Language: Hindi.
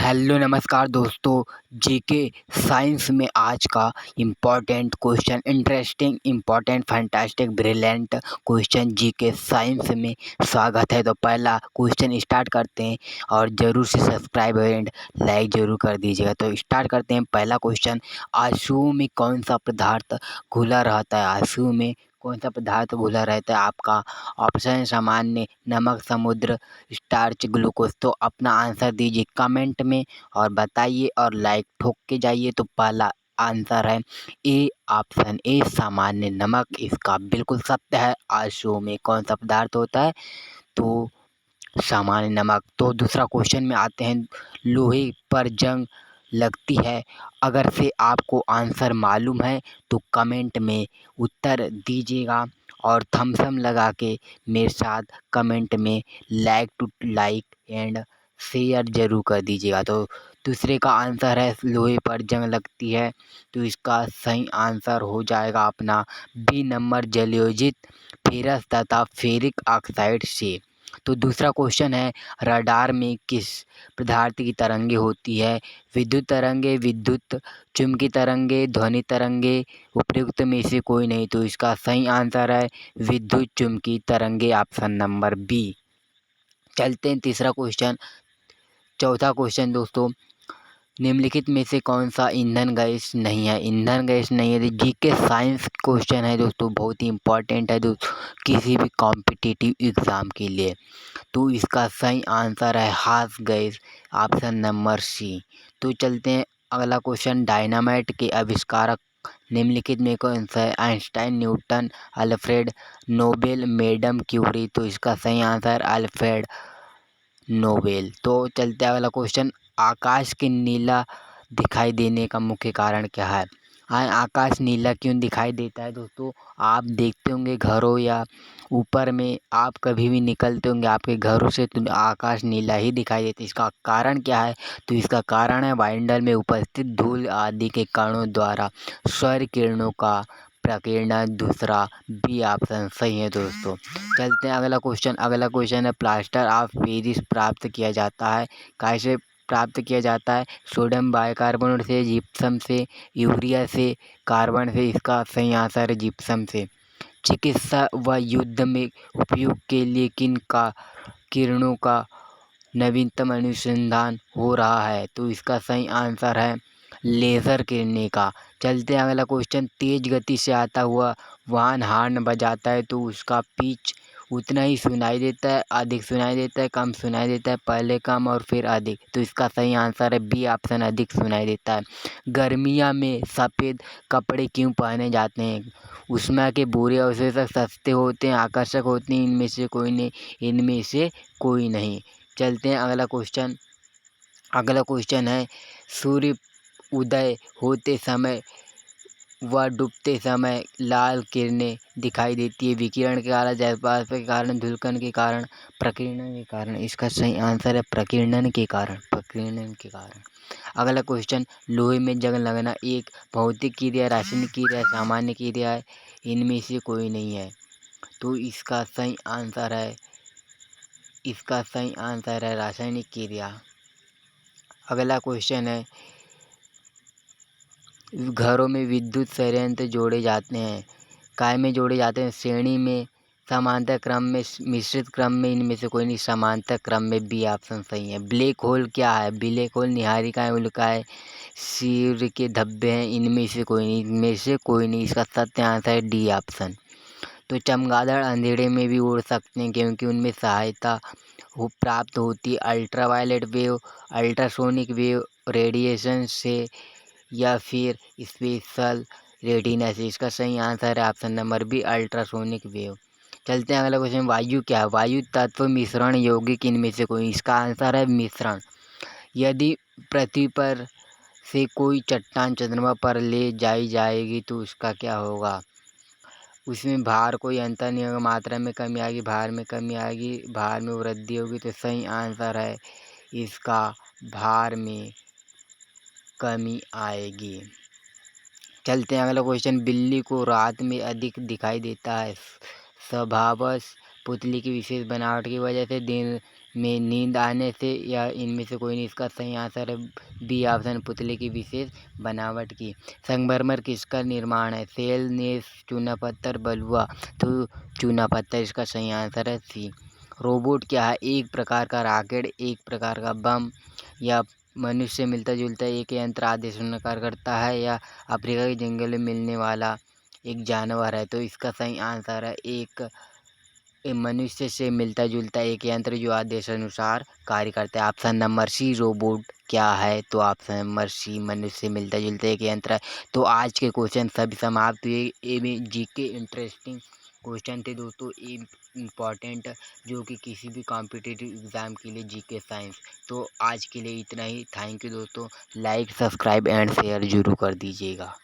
हेलो नमस्कार दोस्तों। जीके साइंस में आज का important question, interesting, important, fantastic, brilliant question GK science में स्वागत है। तो पहला क्वेश्चन स्टार्ट करते हैं और ज़रूर से सब्सक्राइब एंड लाइक ज़रूर कर दीजिएगा। तो स्टार्ट करते हैं। पहला क्वेश्चन, आंसू में कौन सा पदार्थ घुला रहता है? आंसू में कौन सा पदार्थ घुला रहता है? आपका ऑप्शन सामान्य, नमक, समुद्र, स्टार्च, ग्लूकोज। तो अपना आंसर दीजिए कमेंट में और बताइए और लाइक ठोक के जाइए। तो पहला आंसर है ए, ऑप्शन ए, सामान्य नमक। इसका बिल्कुल सत्य है। आंसू में कौन सा पदार्थ होता है? तो सामान्य नमक। तो दूसरा क्वेश्चन में आते हैं। लोहे पर जंग लगती है, अगर से आपको आंसर मालूम है तो कमेंट में उत्तर दीजिएगा और थम्स अप लगा के मेरे साथ कमेंट में लाइक एंड शेयर ज़रूर कर दीजिएगा। तो दूसरे का आंसर है लोहे पर जंग लगती है, तो इसका सही आंसर हो जाएगा अपना बी नंबर, जलयोजित फेरस तथा फेरिक ऑक्साइड से। तो दूसरा क्वेश्चन है, रडार में किस पदार्थ की तरंगे होती है? विद्युत तरंगे, विद्युत चुम्बकीय तरंगे, ध्वनि तरंगे, उपयुक्त में से कोई नहीं। तो इसका सही आंसर है विद्युत चुम्बकीय तरंगे, ऑप्शन नंबर बी। चलते हैं तीसरा क्वेश्चन। चौथा क्वेश्चन दोस्तों, निम्नलिखित में से कौन सा ईंधन गैस नहीं है? ईंधन गैस नहीं है। जीके साइंस क्वेश्चन है दोस्तों, बहुत ही इंपॉर्टेंट है दोस्तों किसी भी कॉम्पिटिटिव एग्ज़ाम के लिए। तो इसका सही आंसर है half gas, option number C. तो चलते हैं अगला क्वेश्चन, डायनामाइट के आविष्कारक निम्नलिखित में कौन सा है? Einstein, Newton, Alfred Nobel, madam Curie. तो इसका सही आंसर अल्फ्रेड नोबेल। तो चलते हैं अगला क्वेश्चन, आकाश के नीला दिखाई देने का मुख्य कारण क्या है? आकाश नीला क्यों दिखाई देता है दोस्तों? आप देखते होंगे घरों या ऊपर में, आप कभी भी निकलते होंगे आपके घरों से तो आकाश नीला ही दिखाई देता है। इसका कारण क्या है? तो इसका कारण है वायुमंडल में उपस्थित धूल आदि के कणों द्वारा सौर किरणों का प्रकीर्णन। दूसरा बी ऑप्शन सही है दोस्तों। चलते हैं अगला क्वेश्चन। अगला क्वेश्चन है, प्लास्टर ऑफ पेरिस प्राप्त किया जाता है? कैसे प्राप्त किया जाता है? सोडियम बाइकार्बोनेट से, जिप्सम से, यूरिया से, कार्बन से। इसका सही आंसर है जिप्सम से। चिकित्सा व युद्ध में उपयोग के लिए किन का किरणों का नवीनतम अनुसंधान हो रहा है? तो इसका सही आंसर है लेज़र किरणें का। चलते हैं अगला क्वेश्चन, तेज गति से आता हुआ वाहन हॉर्न बजाता है तो उसका पिच उतना ही सुनाई देता है, अधिक सुनाई देता है, कम सुनाई देता है, पहले कम और फिर अधिक? तो इसका सही आंसर है बी ऑप्शन, अधिक सुनाई देता है। गर्मिया में सफ़ेद कपड़े क्यों पहने जाते हैं? ऊष्मा के बुरे अवशोषक सस्ते होते हैं, आकर्षक होते हैं, इनमें से कोई नहीं, इनमें से कोई नहीं। चलते हैं अगला क्वेश्चन। अगला क्वेश्चन है, सूर्य उदय होते समय व डूबते समय लाल किरणें दिखाई देती है, विकिरण के कारण, जलवाष्प के कारण, धूलकण के कारण, प्रकीर्णन के कारण? इसका सही आंसर है प्रकीर्णन के कारण, प्रकीर्णन के कारण। अगला क्वेश्चन, लोहे में जंग लगना एक भौतिक क्रिया, रासायनिक क्रिया, सामान्य क्रिया है, इनमें से कोई नहीं है। तो इसका सही आंसर है, इसका सही आंसर है रासायनिक क्रिया। अगला क्वेश्चन है, घरों में विद्युत संयंत्र जोड़े जाते हैं, काय में जोड़े जाते हैं? श्रेणी में, समांतर क्रम में, मिश्रित क्रम में, इनमें से कोई नहीं, समांतर क्रम में। बी ऑप्शन सही है। ब्लैक होल क्या है? ब्लैक होल निहारिकाएं, उल्काएं, सूर्य के धब्बे हैं, इनमें से कोई नहीं, इनमें से कोई नहीं। इसका सत्य आंसर है डी ऑप्शन। तो चमगादड़ अंधेरे में भी उड़ सकते हैं क्योंकि उनमें सहायता प्राप्त होती है ultraviolet wave, ultrasonic wave, radiation से, या फिर स्पेशल रेटिना से? इसका सही आंसर है option number B, ultrasonic wave. चलते हैं अगला क्वेश्चन, वायु क्या है? वायु तत्व, मिश्रण, यौगिक, इनमें से कोई? इसका आंसर है मिश्रण। यदि पृथ्वी पर से कोई चट्टान चंद्रमा पर ले जाई जाएगी तो उसका क्या होगा? उसमें भार कोई अंतर नहीं होगा, मात्रा में कमी आएगी, भार में कमी आएगी, भार में वृद्धि होगी। तो सही आंसर है इसका भार में कमी आएगी। चलते हैं अगला क्वेश्चन, बिल्ली को रात में अधिक दिखाई देता है स्वभावश पुतली की विशेष बनावट की वजह से, दिन में नींद आने से या इनमें से कोई नहीं। इसका सही आंसर है बी ऑप्शन, पुतले की विशेष बनावट की। संगमरमर किसका निर्माण है? सेल, नेस, चूना पत्थर, बलुआ। तो चूना पत्थर इसका सही आंसर है सी। रोबोट क्या है? एक प्रकार का रॉकेट, एक प्रकार का बम, या मनुष्य से मिलता जुलता एक यंत्र आदेश कार्य करता है, या अफ्रीका के जंगल में मिलने वाला एक जानवर है। तो इसका सही आंसर है एक मनुष्य से मिलता जुलता एक यंत्र जो आदेशानुसार कार्य करता है। ऑप्शन नंबर सी रोबोट क्या है? तो ऑप्शन नंबर सी मनुष्य से मिलता जुलता एक यंत्र है। तो आज के क्वेश्चन सभी समाप्त हुए। ए में जीके इंटरेस्टिंग क्वेश्चन थे दोस्तों, इम्पॉर्टेंट, जो कि किसी भी कॉम्पिटिटिव एग्ज़ाम के लिए जीके साइंस। तो आज के लिए इतना ही। थैंक यू दोस्तों। लाइक, सब्सक्राइब एंड शेयर जरूर कर दीजिएगा।